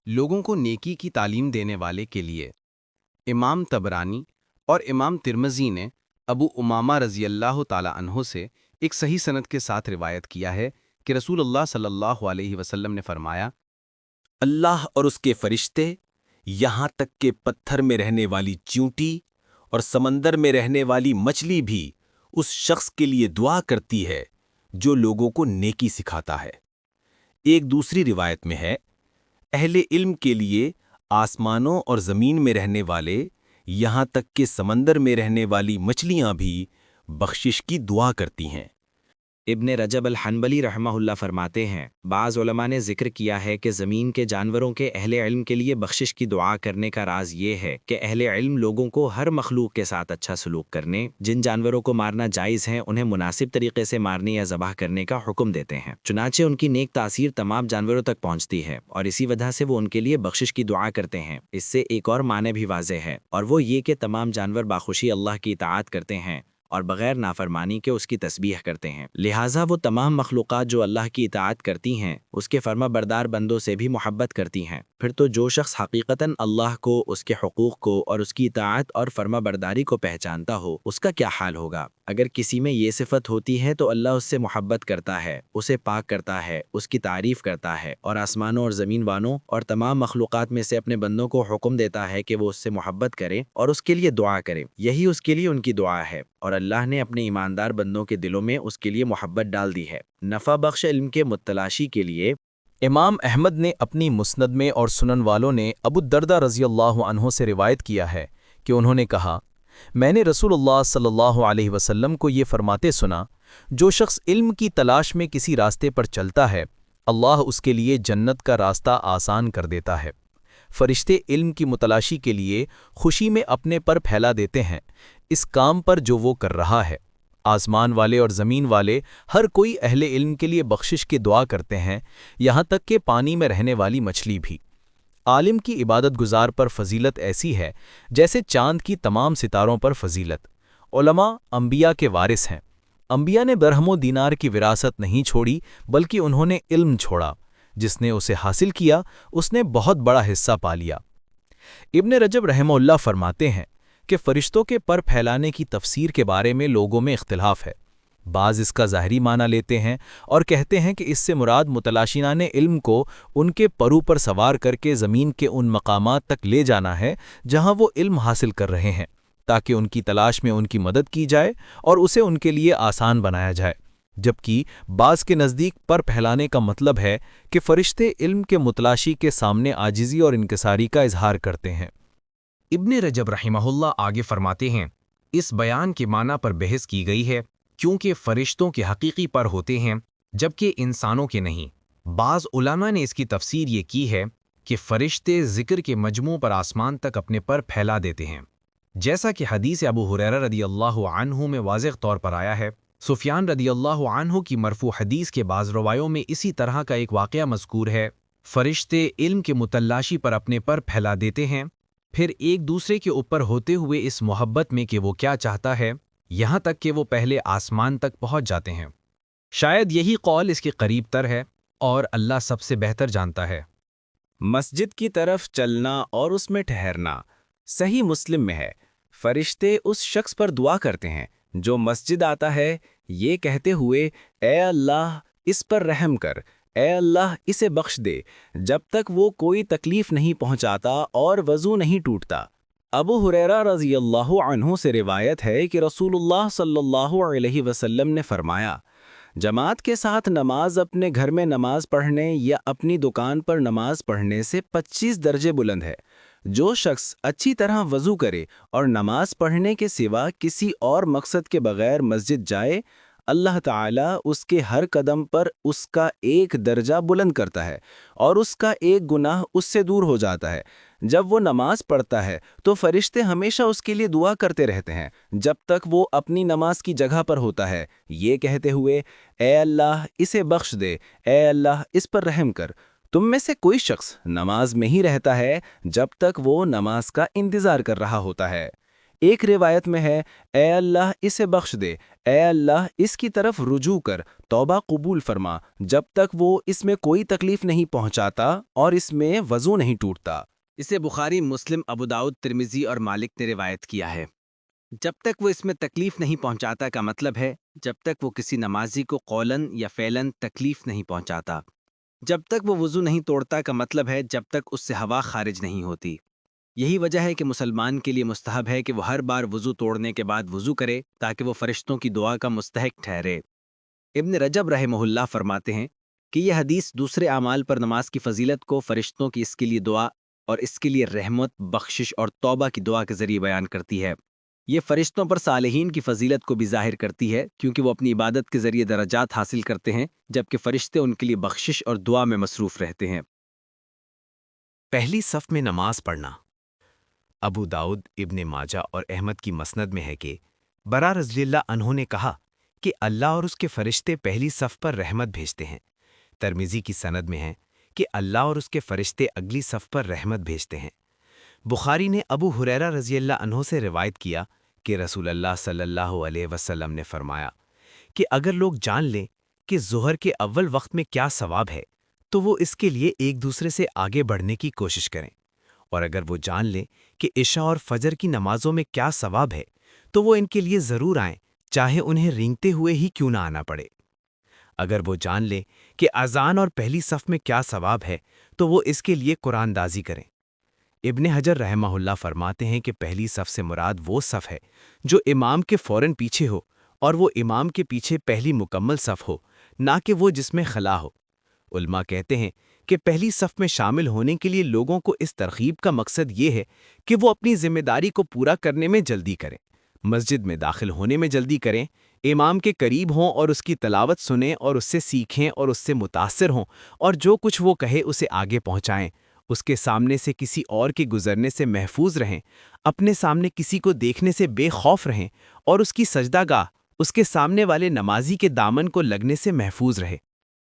لوگوں کو نیکی کی تعلیم دینے والے کے لیے۔ امام طبرانی اور امام ترمذی نے ابو امامہ رضی اللہ تعالی عنہ سے ایک صحیح سند کے ساتھ روایت کیا ہے کہ رسول اللہ صلی اللہ علیہ وسلم نے فرمایا، اللہ اور اس کے فرشتے، یہاں تک کہ پتھر میں رہنے والی چیونٹی اور سمندر میں رہنے والی مچھلی بھی اس شخص کے لیے دعا کرتی ہے جو لوگوں کو نیکی سکھاتا ہے۔ ایک دوسری روایت میں ہے، اہل علم کے لیے آسمانوں اور زمین میں رہنے والے، یہاں تک کہ سمندر میں رہنے والی مچھلیاں بھی بخشش کی دعا کرتی ہیں۔ ابن رجب الحنبلی رحمہ اللہ فرماتے ہیں، بعض علماء نے ذکر کیا ہے کہ زمین کے جانوروں کے اہل علم کے لیے بخشش کی دعا کرنے کا راز یہ ہے کہ اہل علم لوگوں کو ہر مخلوق کے ساتھ اچھا سلوک کرنے، جن جانوروں کو مارنا جائز ہے انہیں مناسب طریقے سے مارنے یا ذبح کرنے کا حکم دیتے ہیں، چنانچہ ان کی نیک تاثیر تمام جانوروں تک پہنچتی ہے اور اسی وجہ سے وہ ان کے لیے بخشش کی دعا کرتے ہیں۔ اس سے ایک اور معنی بھی واضح ہے، اور وہ یہ کہ تمام جانور باخوشی اللہ کی اطاعت کرتے ہیں اور بغیر نافرمانی کے اس کی تسبیح کرتے ہیں، لہٰذا وہ تمام مخلوقات جو اللہ کی اطاعت کرتی ہیں اس کے فرما بردار بندوں سے بھی محبت کرتی ہیں۔ پھر تو جو شخص حقیقتاً اللہ کو، اس کے حقوق کو اور اس کی اطاعت اور فرما برداری کو پہچانتا ہو، اس کا کیا حال ہوگا؟ اگر کسی میں یہ صفت ہوتی ہے تو اللہ اس سے محبت کرتا ہے، اسے پاک کرتا ہے، اس کی تعریف کرتا ہے، اور آسمانوں اور زمین والوں اور تمام مخلوقات میں سے اپنے بندوں کو حکم دیتا ہے کہ وہ اس سے محبت کرے اور اس کے لیے دعا کرے۔ یہی اس کے لیے ان کی دعا ہے، اور اللہ نے اپنے ایماندار بندوں کے دلوں میں اس کے لیے محبت ڈال دی ہے۔ نفع بخش علم کے متلاشی کے لیے امام احمد نے اپنی مسند میں اور سنن والوں نے ابو الدرداء رضی اللہ عنہ سے روایت کیا ہے کہ انہوں نے کہا، میں نے رسول اللہ صلی اللہ علیہ وسلم کو یہ فرماتے سنا، جو شخص علم کی تلاش میں کسی راستے پر چلتا ہے، اللہ اس کے لیے جنت کا راستہ آسان کر دیتا ہے۔ فرشتے علم کی متلاشی کے لیے خوشی میں اپنے پر پھیلا دیتے ہیں اس کام پر جو وہ کر رہا ہے۔ آسمان والے اور زمین والے ہر کوئی اہل علم کے لیے بخشش کی دعا کرتے ہیں، یہاں تک کہ پانی میں رہنے والی مچھلی بھی۔ عالم کی عبادت گزار پر فضیلت ایسی ہے جیسے چاند کی تمام ستاروں پر فضیلت۔ علماء انبیاء کے وارث ہیں۔ انبیاء نے درہم و دینار کی وراثت نہیں چھوڑی، بلکہ انہوں نے علم چھوڑا۔ جس نے اسے حاصل کیا اس نے بہت بڑا حصہ پا لیا۔ ابن رجب رحمہ اللہ فرماتے ہیں کہ فرشتوں کے پر پھیلانے کی تفسیر کے بارے میں لوگوں میں اختلاف ہے۔ بعض اس کا ظاہری معنی لیتے ہیں اور کہتے ہیں کہ اس سے مراد متلاشینان علم کو ان کے پرو پر سوار کر کے زمین کے ان مقامات تک لے جانا ہے جہاں وہ علم حاصل کر رہے ہیں، تاکہ ان کی تلاش میں ان کی مدد کی جائے اور اسے ان کے لیے آسان بنایا جائے، جبکہ بعض کے نزدیک پر پھیلانے کا مطلب ہے کہ فرشتے علم کے متلاشی کے سامنے عاجزی اور انکساری کا اظہار کرتے ہیں۔ ابن رجب رحمہ اللہ آگے فرماتے ہیں، اس بیان کے معنی پر بحث کی گئی ہے کیونکہ فرشتوں کے حقیقی پر ہوتے ہیں جبکہ انسانوں کے نہیں۔ بعض علماء نے اس کی تفسیر یہ کی ہے کہ فرشتے ذکر کے مجموع پر آسمان تک اپنے پر پھیلا دیتے ہیں، جیسا کہ حدیث ابو ہریرہ رضی اللہ عنہ میں واضح طور پر آیا ہے۔ سفیان رضی اللہ عنہ کی مرفوع حدیث کے بعض روایوں میں اسی طرح کا ایک واقعہ مذکور ہے۔ فرشتے علم کے متلاشی پر اپنے پر پھیلا دیتے ہیں، پھر ایک دوسرے کے اوپر ہوتے ہوئے اس محبت میں کہ وہ کیا چاہتا ہے، یہاں تک کہ وہ پہلے آسمان تک پہنچ جاتے ہیں۔ شاید یہی قول اس کے قریب تر ہے اور اللہ سب سے بہتر جانتا ہے۔ مسجد کی طرف چلنا اور اس میں ٹھہرنا صحیح مسلم میں ہے، فرشتے اس شخص پر دعا کرتے ہیں جو مسجد آتا ہے، یہ کہتے ہوئے، اے اللہ اس پر رحم کر، اے اللہ اسے بخش دے، جب تک وہ کوئی تکلیف نہیں پہنچاتا اور وضو نہیں ٹوٹتا۔ ابو ہریرہ رضی اللہ عنہ سے روایت ہے کہ رسول اللہ صلی اللہ علیہ وسلم نے فرمایا، جماعت کے ساتھ نماز اپنے گھر میں نماز پڑھنے یا اپنی دکان پر نماز پڑھنے سے 25 درجے بلند ہے۔ جو شخص اچھی طرح وضو کرے اور نماز پڑھنے کے سوا کسی اور مقصد کے بغیر مسجد جائے، اللہ تعالیٰ اس کے ہر قدم پر اس کا ایک درجہ بلند کرتا ہے اور اس کا ایک گناہ اس سے دور ہو جاتا ہے۔ جب وہ نماز پڑھتا ہے تو فرشتے ہمیشہ اس کے لیے دعا کرتے رہتے ہیں جب تک وہ اپنی نماز کی جگہ پر ہوتا ہے، یہ کہتے ہوئے، اے اللہ اسے بخش دے، اے اللہ اس پر رحم کر۔ تم میں سے کوئی شخص نماز میں ہی رہتا ہے جب تک وہ نماز کا انتظار کر رہا ہوتا ہے۔ ایک روایت میں ہے، اے اللہ اسے بخش دے، اے اللہ اس کی طرف رجوع کر، توبہ قبول فرما جب تک وہ اس میں کوئی تکلیف نہیں پہنچاتا اور اس میں وضو نہیں ٹوٹتا۔ اسے بخاری، مسلم، ابو داؤد، ترمذی اور مالک نے روایت کیا ہے۔ جب تک وہ اس میں تکلیف نہیں پہنچاتا کا مطلب ہے جب تک وہ کسی نمازی کو قولاً یا فعلاً تکلیف نہیں پہنچاتا۔ جب تک وہ وضو نہیں توڑتا کا مطلب ہے جب تک اس سے ہوا خارج نہیں ہوتی۔ یہی وجہ ہے کہ مسلمان کے لیے مستحب ہے کہ وہ ہر بار وضو توڑنے کے بعد وضو کرے تاکہ وہ فرشتوں کی دعا کا مستحق ٹھہرے۔ ابن رجب رحمہ اللہ فرماتے ہیں کہ یہ حدیث دوسرے اعمال پر نماز کی فضیلت کو فرشتوں کی اس کے لیے دعا اور اس کے لیے رحمت، بخشش اور توبہ کی دعا کے ذریعے بیان کرتی ہے۔ یہ فرشتوں پر صالحین کی فضیلت کو بھی ظاہر کرتی ہے کیونکہ وہ اپنی عبادت کے ذریعے درجات حاصل کرتے ہیں جبکہ فرشتے ان کے لیے بخشش اور دعا میں مصروف رہتے ہیں۔ پہلی صف میں نماز پڑھنا۔ ابو داؤد، ابن ماجہ اور احمد کی مسند میں ہے کہ برا رضی اللہ عنہ نے کہا کہ اللہ اور اس کے فرشتے پہلی صف پر رحمت بھیجتے ہیں۔ ترمذی کی سند میں ہے کہ اللہ اور اس کے فرشتے اگلی صف پر رحمت بھیجتے ہیں۔ بخاری نے ابو ہریرہ رضی اللہ عنہ سے روایت کیا کہ رسول اللہ صلی اللہ علیہ وسلم نے فرمایا کہ اگر لوگ جان لیں کہ ظہر کے اول وقت میں کیا ثواب ہے تو وہ اس کے لیے ایک دوسرے سے آگے بڑھنے کی کوشش کریں، اور اگر وہ جان لیں کہ عشاء اور فجر کی نمازوں میں کیا ثواب ہے تو وہ ان کے لیے ضرور آئیں، چاہے انہیں رینگتے ہوئے ہی کیوں نہ آنا پڑے۔ اگر وہ جان لیں کہ اذان اور پہلی صف میں کیا ثواب ہے تو وہ اس کے لیے قرآن دازی کریں۔ ابن حجر رحمہ اللہ فرماتے ہیں کہ پہلی صف سے مراد وہ صف ہے جو امام کے فوراً پیچھے ہو، اور وہ امام کے پیچھے پہلی مکمل صف ہو، نہ کہ وہ جس میں خلا ہو۔ علماء کہتے ہیں کہ پہلی صف میں شامل ہونے کے لیے لوگوں کو اس ترغیب کا مقصد یہ ہے کہ وہ اپنی ذمہ داری کو پورا کرنے میں جلدی کریں، مسجد میں داخل ہونے میں جلدی کریں، امام کے قریب ہوں اور اس کی تلاوت سنیں اور اس سے سیکھیں اور اس سے متاثر ہوں، اور جو کچھ وہ کہے اسے آگے پہنچائیں، اس کے سامنے سے کسی اور کے گزرنے سے محفوظ رہیں، اپنے سامنے کسی کو دیکھنے سے بے خوف رہیں، اور اس کی سجدہ گاہ اس کے سامنے والے نمازی کے دامن کو لگنے سے محفوظ رہے۔